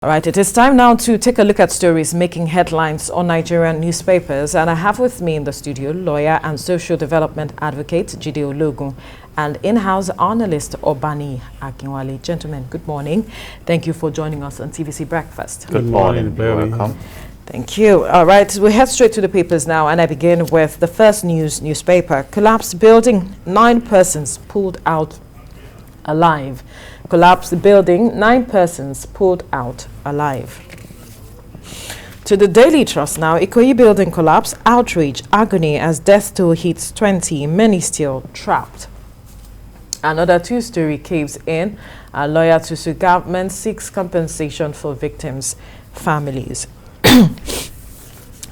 All right, it is time now to take a look at stories making headlines on Nigerian newspapers, and I have with me in the studio lawyer and social development advocate Jide Ologun and in-house analyst Obaniyi Akinwale. Gentlemen, good morning. Thank you for joining us on TVC Breakfast. Good morning. Welcome. Thank you. All right, we head straight to the papers now, and I begin with the First News newspaper. Collapsed building, 9 persons pulled out alive. Collapsed building, 9 persons pulled out alive. To the Daily Trust now, Ikoyi building collapse, outrage, agony as death toll hits 20, many still trapped. Another 2-story caves in, a lawyer to sue government seeks compensation for victims' families.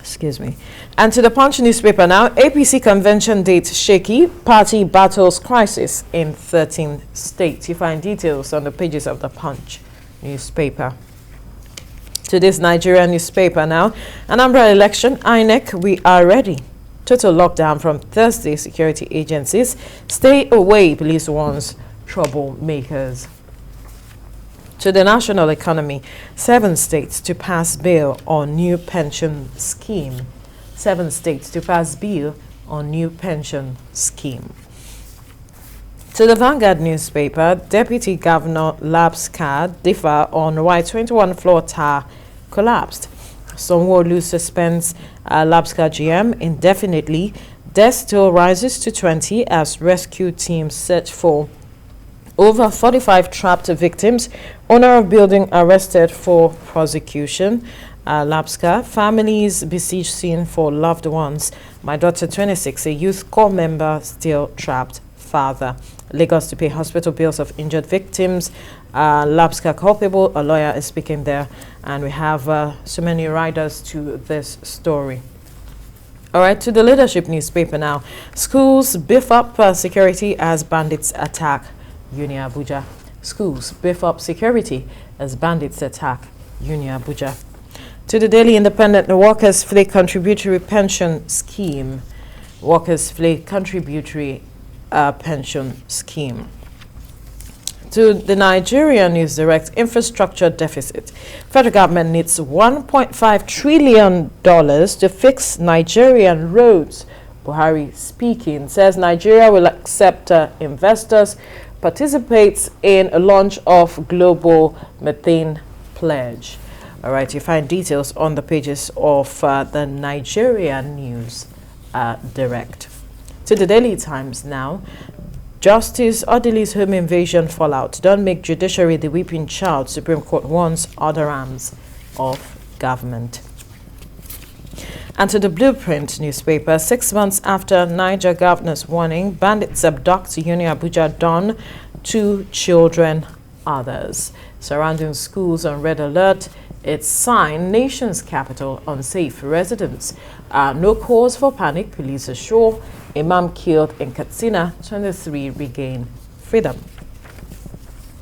Excuse me. And to the Punch newspaper now, APC convention date shaky, party battles crisis in 13 states. You find details on the pages of the Punch newspaper. To this Nigerian newspaper now, Anambra election, INEC, we are ready. Total lockdown from Thursday, security agencies. Stay away, police warns troublemakers. To the national economy, 7 states to pass bill on new pension scheme. 7 states to pass bill on new pension scheme. To the Vanguard newspaper, Deputy Governor Labska differ on why 21-floor tower collapsed. Sanwo-Olu suspends Labska GM indefinitely. Death toll rises to 20 as rescue teams search for over 45 trapped victims. Owner of building arrested for prosecution. Labska, families besiege scene for loved ones. My daughter 26, a youth corps member still trapped. Father. Lagos to pay hospital bills of injured victims. Labska culpable, a lawyer is speaking there. And we have so many riders to this story. All right, to the Leadership newspaper now. Schools beef up security as bandits attack Union Abuja. Schools beef up security as bandits attack Union Abuja. To the Daily Independent, the Workers' Flee Contributory Pension Scheme. Workers' Flee Contributory Pension Scheme. To the Nigerian News Direct, infrastructure deficit. Federal government needs $1.5 trillion to fix Nigerian roads. Buhari speaking, says Nigeria will accept investors, participates in a launch of global methane pledge. All right, you find details on the pages of the Nigerian News Direct. To the Daily Times now, Justice Odili's home invasion fallout. Don't make judiciary the weeping child. Supreme Court warns other arms of government. And to the Blueprint newspaper, 6 months after Niger governor's warning, bandits abduct Union Abuja Don, 2 children, others. Surrounding schools on red alert. It's sign nation's capital unsafe. Residents. No cause for panic, police assure. Imam killed in Katsina, 23 regain freedom.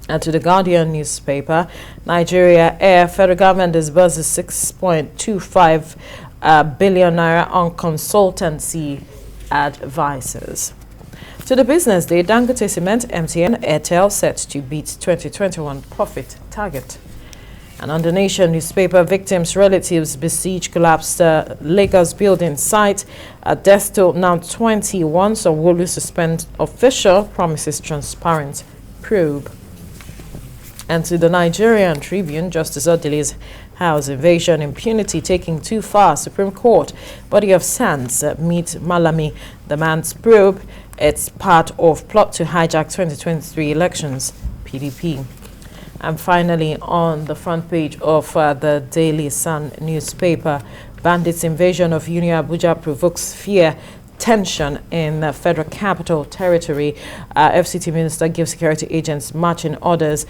And to the Guardian newspaper, Nigeria Air, federal government disburses 6.25 billion naira on consultancy advisors. To the Business Day, Dangote Cement, MTN, Airtel set to beat 2021 profit target. And on the Nation newspaper, victims' relatives besiege collapsed Lagos building site. Death toll now 21. Sanwo-Olu suspend official, promises transparent probe. And to the Nigerian Tribune, Justice Odili's house invasion, impunity taking too far. Supreme Court, body of Sands, meet Malami, the man's probe. It's part of plot to hijack 2023 elections, PDP. And finally, on the front page of the Daily Sun newspaper, bandits' invasion of Union Abuja provokes fear, tension in the Federal Capital Territory. FCT Minister gives security agents marching orders.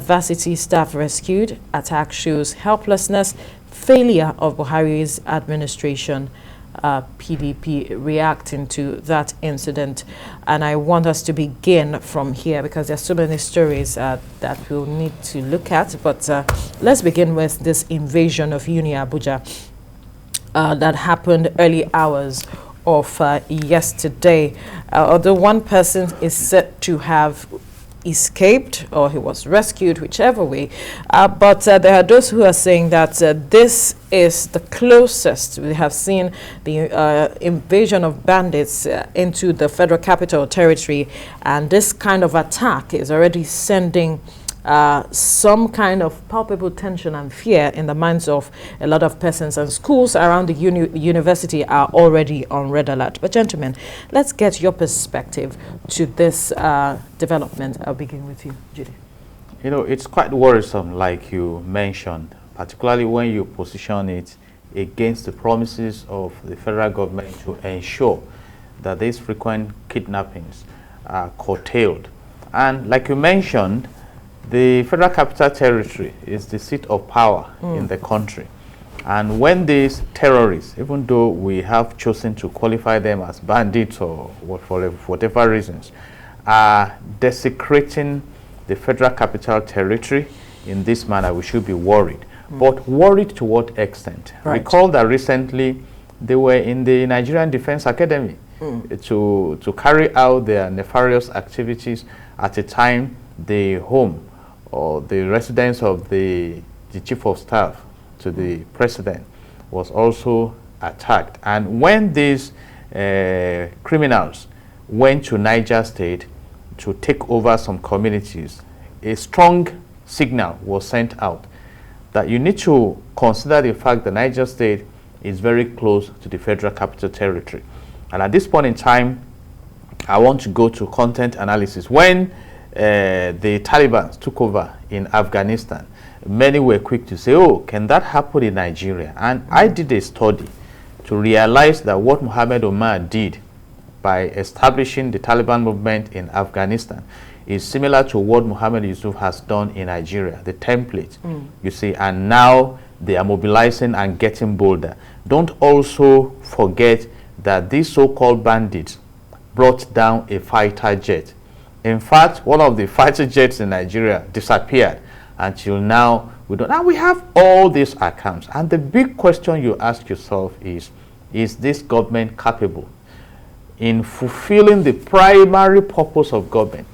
Varsity staff rescued. Attack shows helplessness. Failure of Buhari's administration. PDP reacting to that incident, and I want us to begin from here because there are so many stories that we'll need to look at, but let's begin with this invasion of Union Abuja that happened early hours of yesterday. Although one person is said to have escaped or he was rescued, whichever way. But there are those who are saying that this is the closest we have seen the invasion of bandits into the Federal Capital Territory, and this kind of attack is already sending some kind of palpable tension and fear in the minds of a lot of persons, and schools around the university are already on red alert. But gentlemen, let's get your perspective to this development. I'll begin with you, Jide. You know, it's quite worrisome, like you mentioned, particularly when you position it against the promises of the federal government to ensure that these frequent kidnappings are curtailed. And like you mentioned, the Federal Capital Territory is the seat of power in the country. And when these terrorists, even though we have chosen to qualify them as bandits or for whatever reasons, are desecrating the Federal Capital Territory in this manner, we should be worried. But worried to what extent? Right. Recall that recently they were in the Nigerian Defense Academy to carry out their nefarious activities at a time the home or the residence of the chief of staff to the president was also attacked. And when these criminals went to Niger State to take over some communities, a strong signal was sent out that you need to consider the fact that Niger State is very close to the Federal Capital Territory. And at this point in time, I want to go to content analysis. When the Taliban took over in Afghanistan, many were quick to say, oh, can that happen in Nigeria? And I did a study to realize that what Mohammed Omar did by establishing the Taliban movement in Afghanistan is similar to what Mohammed Yusuf has done in Nigeria, the template, you see, and now they are mobilizing and getting bolder. Don't also forget that these so-called bandits brought down a fighter jet. In fact, one of the fighter jets in Nigeria disappeared until now. Now we have all these accounts, and the big question you ask yourself is this government capable in fulfilling the primary purpose of government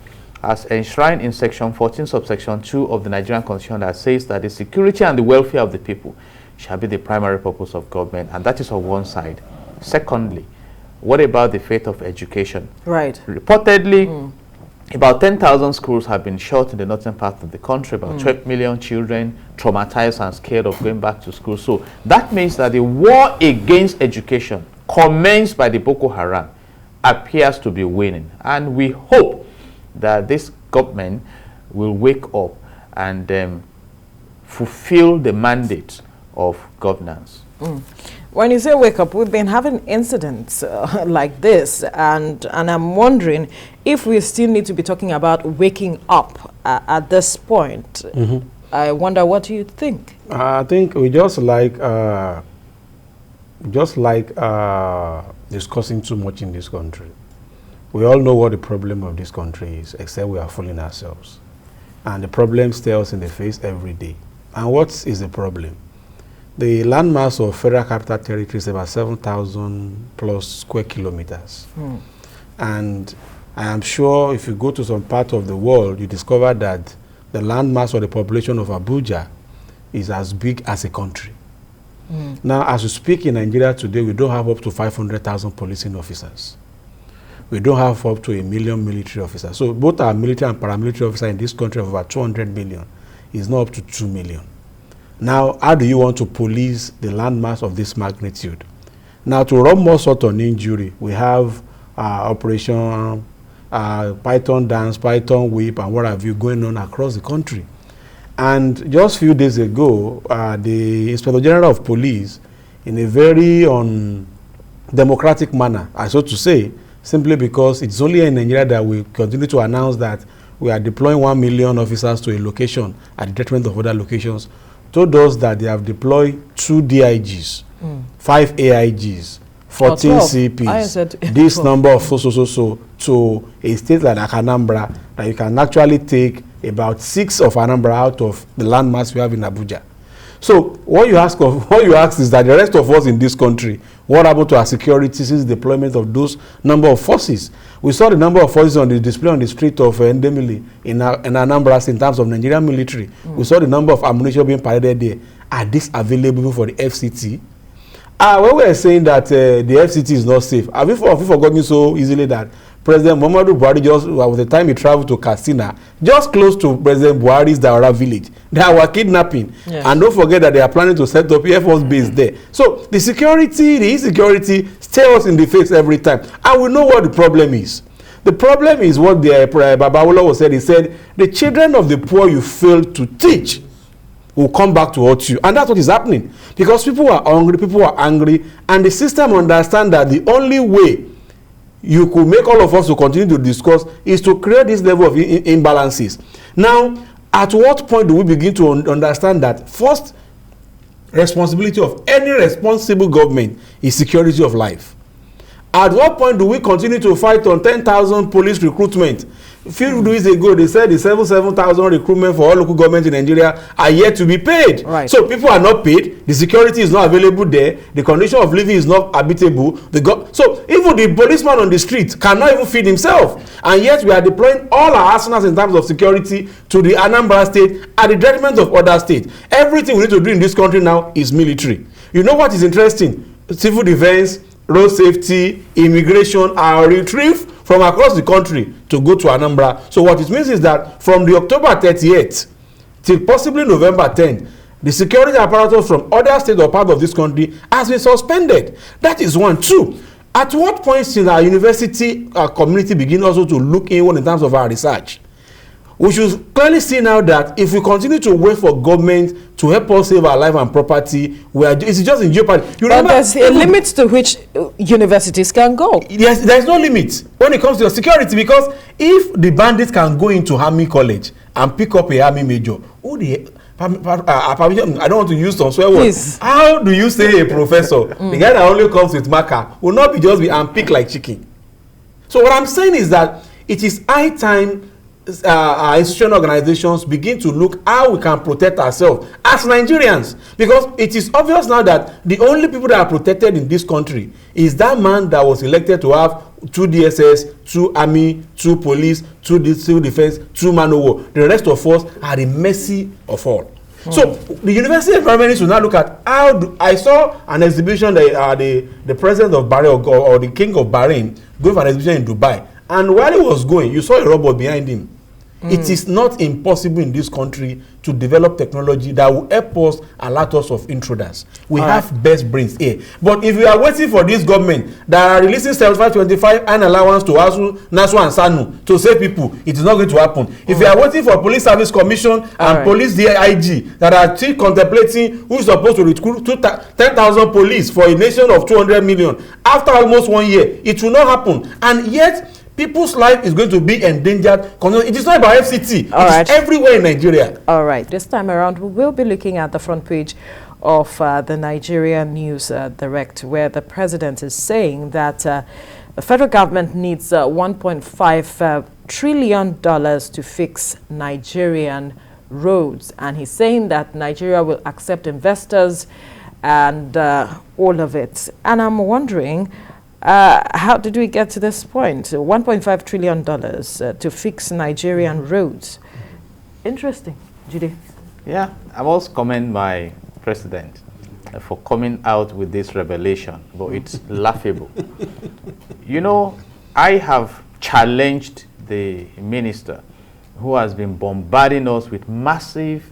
as enshrined in section 14 subsection 2 of the Nigerian Constitution, that says that the security and the welfare of the people shall be the primary purpose of government, and that is on one side. Secondly, what about the fate of education? Right. Reportedly, about 10,000 schools have been shut in the northern part of the country, about 12 million children traumatized and scared of going back to school. So that means that the war against education commenced by the Boko Haram appears to be winning. And we hope that this government will wake up and fulfill the mandate of governance. When you say wake up, we've been having incidents like this, and I'm wondering if we still need to be talking about waking up at this point. I wonder, what do you think? I think we just like discussing too much in this country. We all know what the problem of this country is, except we are fooling ourselves. And the problem stares in the face every day. And what is the problem? The landmass of Federal Capital Territory is about 7,000 plus square kilometers. And I am sure if you go to some part of the world, you discover that the landmass or the population of Abuja is as big as a country. Now, as we speak in Nigeria today, we don't have up to 500,000 policing officers. We don't have up to 1 million military officers. So both our military and paramilitary officers in this country of about 200 million is not up to 2 million. Now, how do you want to police the landmass of this magnitude? Now, to run more sort of injury, we have Operation Python Dance, Python Whip, and what have you going on across the country. And just a few days ago, the Inspector General of Police, in a very undemocratic manner, so to say, simply because it's only in Nigeria that we continue to announce that we are deploying 1 million officers to a location at the detriment of other locations, told us that they have deployed 2 DIGs, 5 AIGs, 14 CPs, this number of so to a state like Anambra, that you can actually take about 6 of Anambra out of the landmass we have in Abuja. So what you ask is that the rest of us in this country, what happened to our security since the deployment of those number of forces? We saw the number of forces on the display on the street of Ndemili in Anambra in terms of Nigerian military. We saw the number of ammunition being paraded there. Are these available for the FCT? When we are saying that the FCT is not safe, have you forgotten so easily that President Muhammadu Buhari just, by the time he traveled to Katsina, just close to President Buhari's Daura village, they were kidnapping. Yes. And don't forget that they are planning to set up Air Force base there. So the insecurity stares us in the face every time. And we know what the problem is. The problem is what the Babawolo said. He said, the children of the poor you failed to teach will come back to hurt you. And that's what is happening. Because people are hungry, people are angry, and the system understands that the only way you could make all of us to continue to discuss is to create this level of imbalances. Now, at what point do we begin to understand that first responsibility of any responsible government is security of life? At what point do we continue to fight on 10,000 police recruitment? A few days ago, they said the 7,000 recruitment for all local governments in Nigeria are yet to be paid. Right. So people are not paid. The security is not available there. The condition of living is not habitable. So even the policeman on the street cannot even feed himself. And yet we are deploying all our arsenals in terms of security to the Anambra state at the detriment of other states. Everything we need to do in this country now is military. You know what is interesting? Civil defense, road safety, immigration are retrieved from across the country to go to Anambra. So what it means is that from the October 30th till possibly November 10th, the security apparatus from other states or part of this country has been suspended. That is one. Two, at what point should our university community begin also to look inward in terms of our research? We should clearly see now that if we continue to wait for government to help us save our life and property, it's just in jeopardy. But there's a limit to which universities can go. Yes, there's no limit when it comes to your security, because if the bandits can go into Army College and pick up a Army major, I don't want to use some swear words. How do you say a professor, the guy that only comes with marker, will not be just be unpicked like chicken? So what I'm saying is that it is high time our institutional organizations begin to look how we can protect ourselves as Nigerians, because it is obvious now that the only people that are protected in this country is that man that was elected to have 2 DSS, 2 army, 2 police, 2 civil defense, 2 man of war. The rest of us are the mercy of all. So the university environment should now look at how I saw an exhibition that the president of Bahrain or the king of Bahrain going for an exhibition in Dubai, and while he was going, you saw a robot behind him. It is not impossible in this country to develop technology that will help us alert us of intruders. We have best brains here. But if we are waiting for this government that are releasing 75-25 and allowance to ASU, NASU and SANU to save people, it is not going to happen. If we are waiting for Police Service Commission and Police DIG that are still contemplating who is supposed to recruit 10,000 police for a nation of 200 million, after almost 1 year, it will not happen. And yet, people's life is going to be endangered. It is not about FCT. It's everywhere in Nigeria. All right. This time around, we will be looking at the front page of the Nigerian News Direct, where the president is saying that the federal government needs $1.5 trillion to fix Nigerian roads. And he's saying that Nigeria will accept investors and all of it. And I'm wondering, how did we get to this point? $1.5 trillion to fix Nigerian roads. Interesting, Jide. Yeah, I must commend my president for coming out with this revelation, but it's laughable. You know, I have challenged the minister who has been bombarding us with massive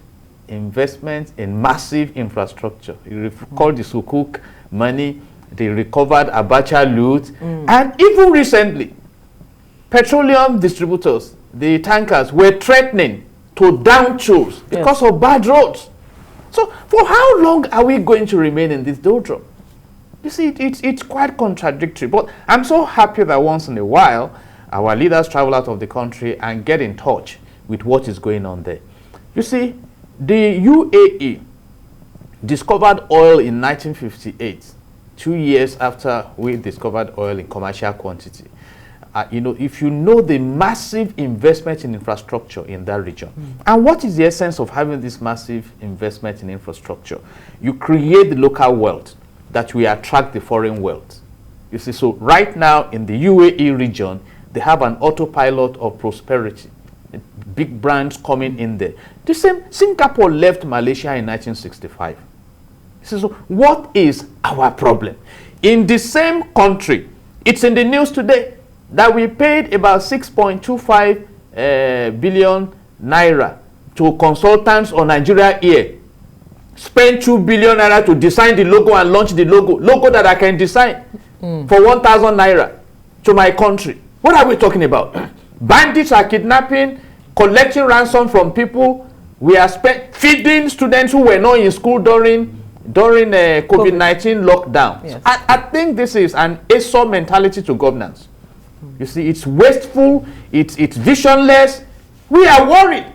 investments in massive infrastructure. You recall the Sukuk money, the recovered Abacha loot, and even recently, petroleum distributors, the tankers, were threatening to down tools because of bad roads. So for how long are we going to remain in this doldrum? You see, it's quite contradictory. But I'm so happy that once in a while, our leaders travel out of the country and get in touch with what is going on there. You see, the UAE discovered oil in 1958. 2 years after we discovered oil in commercial quantity. if you know the massive investment in infrastructure in that region. And what is the essence of having this massive investment in infrastructure? You create the local wealth that will attract the foreign wealth. You see, so right now in the UAE region, they have an autopilot of prosperity. Big brands coming in there. The same, Singapore left Malaysia in 1965. So what is our problem? In the same country, it's in the news today that we paid about 6.25 billion naira to consultants on Nigeria Air. Spend 2 billion naira to design the logo and launch the logo that I can design for 1,000 naira to my country. What are we talking about? Bandits are kidnapping, collecting ransom from people. We are feeding students who were not in school during COVID-19 lockdown. Yes. So I think this is an ASO mentality to governance. You see, it's wasteful, it's visionless. We are worried.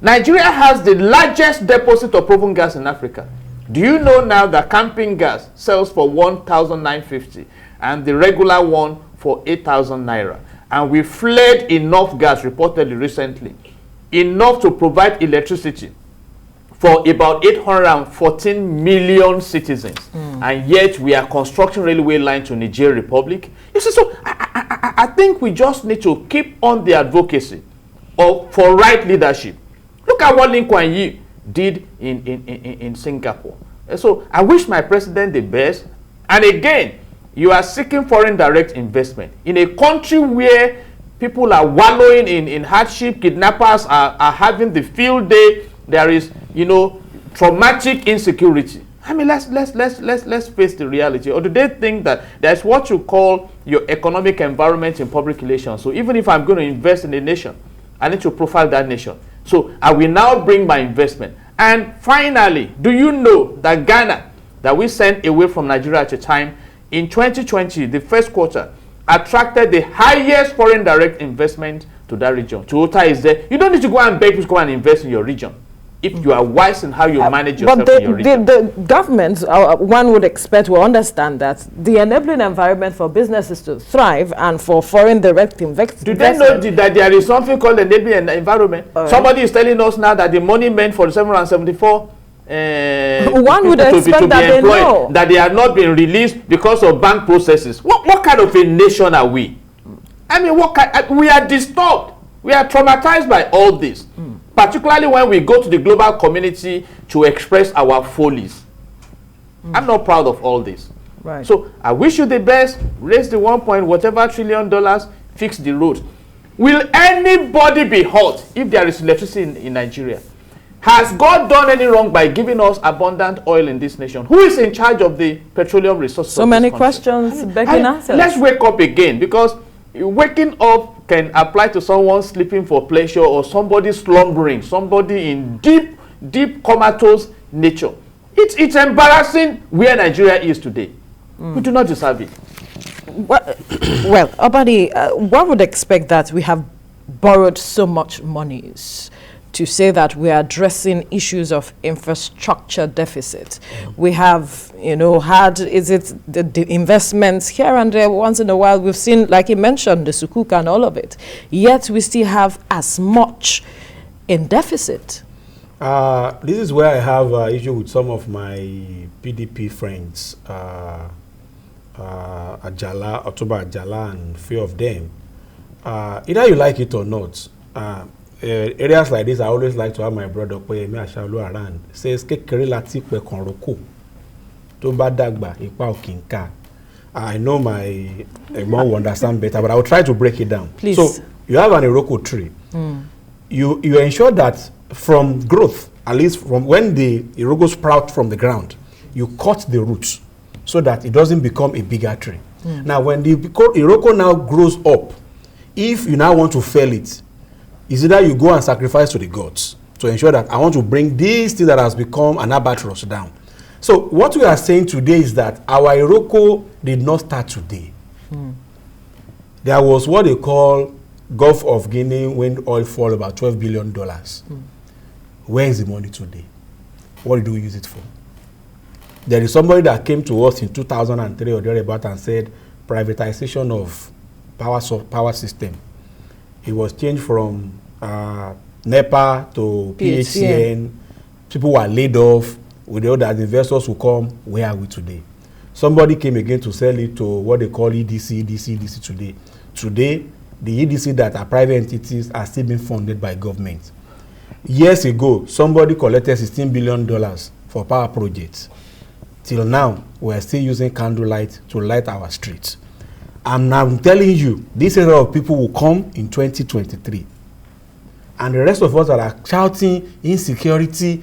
Nigeria has the largest deposit of proven gas in Africa. Do you know now that camping gas sells for 1,950 and the regular one for 8,000 naira? And we fled enough gas, reportedly recently, enough to provide electricity for about 814 million citizens. And yet we are constructing railway line to Niger Republic. You see, so I think we just need to keep on the advocacy for right leadership. Look at what Lee Kuan Yew did in Singapore. And so I wish my president the best. And again, you are seeking foreign direct investment in a country where people are wallowing in hardship, kidnappers are having the field day, there is, traumatic insecurity. I mean, let's face the reality. Or do they think that there's what you call your economic environment in public relations? So even if I'm going to invest in a nation, I need to profile that nation. So I will now bring my investment. And finally, do you know that Ghana, that we sent away from Nigeria at a time, in 2020, the first quarter, attracted the highest foreign direct investment to that region. Toyota is there. You don't need to go and beg people to go and invest in your region if you are wise in how you manage yourself in your region. The government, one would expect, will understand that the enabling environment for businesses to thrive and for foreign direct investment. Do they know that there is something called enabling environment? Somebody is telling us now that the money meant for the 774 one would expect that they know that they are not being released because of bank processes. What kind of a nation are we? I mean, we are disturbed. We are traumatized by all this, particularly when we go to the global community to express our follies. I'm not proud of all this. Right. So I wish you the best. Raise the whatever trillion dollars, fix the roads. Will anybody be hurt if there is electricity in Nigeria? Has God done any wrong by giving us abundant oil in this nation? Who is in charge of the petroleum resources? So many questions begging answers. Let's wake up again, because waking up can apply to someone sleeping for pleasure or somebody slumbering, somebody in deep comatose nature. It's embarrassing where Nigeria is today. We do not deserve it. Well, Obaniyi, one would expect that we have borrowed so much monies to say that we are addressing issues of infrastructure deficit. We have, had, the investments here and there once in a while. We've seen, like you mentioned, the sukuk and all of it. Yet we still have as much in deficit. This is where I have an issue with some of my PDP friends, Ajala, Otoba Ajala, and a few of them. Either you like it or not, areas like this, I always like to have my brother Oyemi Ashaolu around. Says kekere lati pe konroko to ba dagba ipa okinka. I know my mom will understand better, but I will try to break it down. Please. So you have an iroko tree. You ensure that from growth, at least from when the iroko sprout from the ground, you cut the roots so that it doesn't become a bigger tree. Now, when the iroko now grows up, if you now want to fell it, is either you go and sacrifice to the gods to ensure that I want to bring this thing that has become an albatross down. So what we are saying today is that our iroko did not start today. There was what they call Gulf of Guinea when oil fall about $12 billion. Where is the money today? What do we use it for? There is somebody that came to us in 2003 or thereabout and said privatization of power system. It was changed from NEPA to PHCN. People were laid off. We know that investors will come. Where are we today? Somebody came again to sell it to what they call EDC today. Today, the EDC that are private entities are still being funded by government. Years ago, somebody collected $16 billion for power projects. Till now, we are still using candlelight to light our streets. And I'm telling you, this area of people will come in 2023. And the rest of us that are shouting insecurity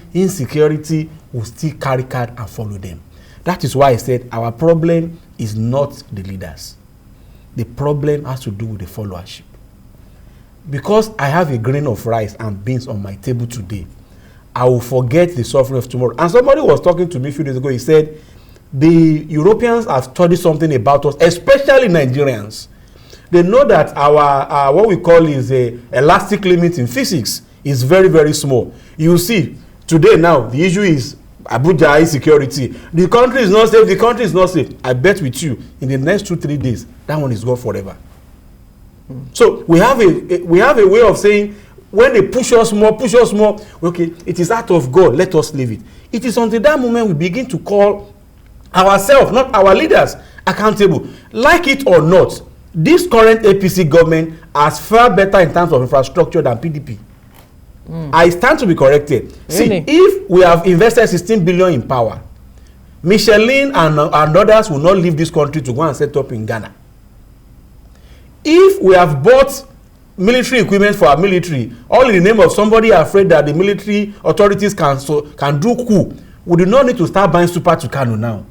will still carry card and follow them. That is why I said our problem is not the leaders. The problem has to do with the followership. Because I have a grain of rice and beans on my table today, I will forget the suffering of tomorrow. And somebody was talking to me a few days ago. He said, the Europeans have studied something about us, especially Nigerians. They know that our what we call is a elastic limit in physics is very, very small. You see, today now, the issue is Abuja insecurity. The country is not safe. The country is not safe. I bet with you, in the next 2-3 days, that one is gone forever. So we have a way of saying, when they push us more, okay, it is out of God, let us leave it. It is until that moment we begin to call ourselves, not our leaders, accountable. Like it or not, this current APC government is far better in terms of infrastructure than PDP. I stand to be corrected. Really? See, if we have invested 16 billion in power, Michelin and others will not leave this country to go and set up in Ghana. If we have bought military equipment for our military, all in the name of somebody afraid that the military authorities can do coup, we do not need to start buying Super Tucano now.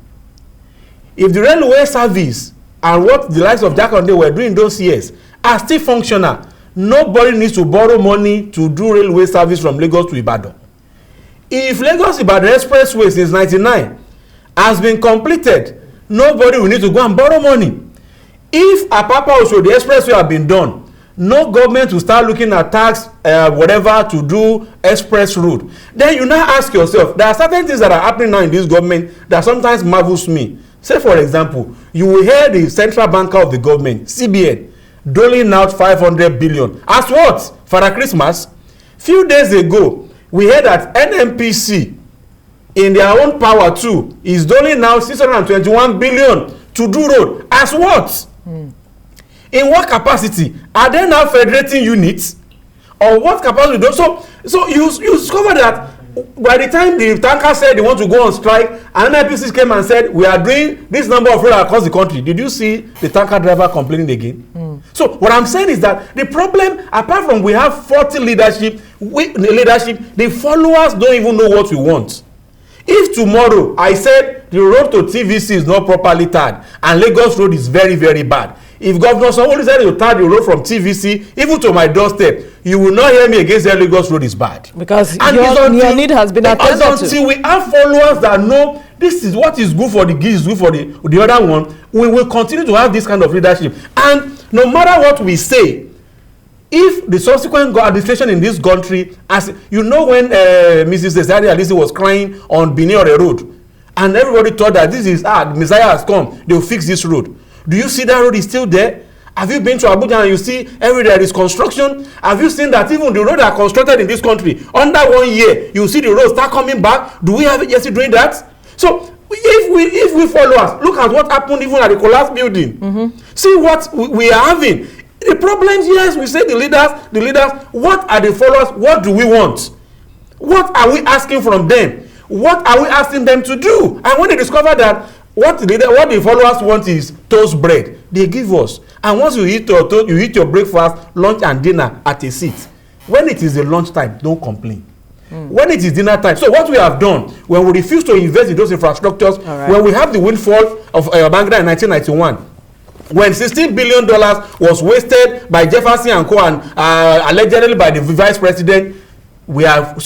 If the railway service and what the likes of Jack and they were doing those years are still functional, nobody needs to borrow money to do railway service from Lagos to Ibadan. If Lagos-Ibadan Expressway since 1999 has been completed, nobody will need to go and borrow money. If Apapa also the expressway have been done, no government will start looking at tax whatever to do express route. Then you now ask yourself, there are certain things that are happening now in this government that sometimes marvels me. Say for example, you will hear the central banker of the government, CBN, doling out 500 billion. As what? Father Christmas? Few days ago, we heard that NNPC, in their own power too, is doling out 621 billion to do road. As what? In what capacity? Are they now federating units? Or what capacity? So you discover that by the time the tanker said they want to go on strike, and NIPC came and said, we are doing this number of roads across the country. Did you see the tanker driver complaining again? So what I'm saying is that the problem, apart from we have 40 leadership, the followers don't even know what we want. If tomorrow I said the road to TVC is not properly tarred and Lagos road is very, very bad, if Governor Sanwo-Olu said to tar the road from TVC even to my doorstep, you will not hear me against the Lagos road is bad. Because your need has been attended to. Until we have followers that know this is what is good for the Giz, good for the other one, we will continue to have this kind of leadership. And no matter what we say, if the subsequent administration in this country, as you know, when Mrs. Desari Alisi was crying on Biniore Road, and everybody thought that this is the Messiah has come, they will fix this road. Do you see that road is still there? Have you been to Abuja and you see every day there is construction? Have you seen that even the road that are constructed in this country under 1 year, you see the road start coming back? Do we have it yesterday doing that? So if we follow us, look at what happened even at the collapsed building. See what we are having. The problems, yes, we say the leaders, what are the followers? What do we want? What are we asking from them? What are we asking them to do? And when they discover that what the followers want is toast bread, they give us. And once you eat your toast, you eat your breakfast, lunch and dinner at a seat. When it is the lunch time, don't complain. When it is dinner time. So what we have done, when we refuse to invest in those infrastructures, when we have the windfall of Babangida in 1991, when $16 billion was wasted by Jefferson and Co. and allegedly by the vice president, we have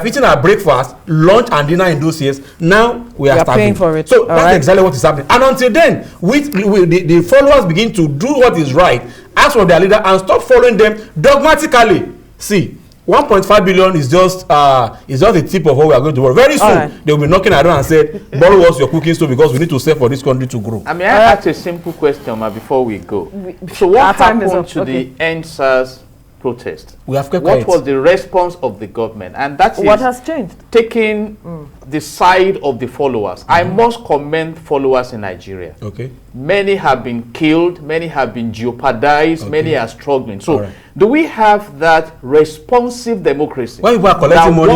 eaten our breakfast, lunch and dinner in those years. Now we are starving. Paying for it. So that's exactly what is happening. And until then, the followers begin to do what is right, ask for their leader, and stop following them dogmatically. See, 1.5 billion is just a tip of what we are going to work. Very soon, they will be knocking around and say, borrow us your cooking stove because we need to save for this country to grow. I mean, I ask a simple question before we go. So what happened to the end-SARS protest? We have kept what was the response of the government? And that is what has changed? Taking the side of the followers. I must commend followers in Nigeria. Okay. Many have been killed, many have been jeopardized, many are struggling. So do we have that responsive democracy? When people are collecting money,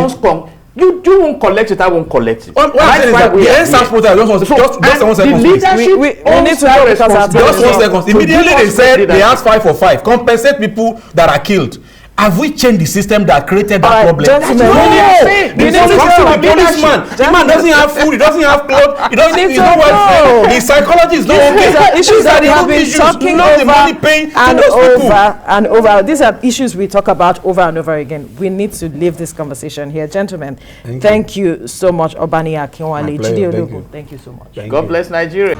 you won't collect it, I won't collect it. What I'm saying is that the end-SARS protest, just 1 second, we need to have responsibility. Just 1 second. Immediately they said they asked 5 for 5, compensate people that are killed. Have we changed the system that created that problem? No! The policeman, the man doesn't have food, he doesn't have clothes, he doesn't know what his psychology is not okay. These are issues that we have been talking over and over. These are issues we talk about over and over again. We need to leave this conversation here. Gentlemen, thank you so much, Obaniyi Akinwale. Jide Ologun, thank you so much. God bless Nigeria.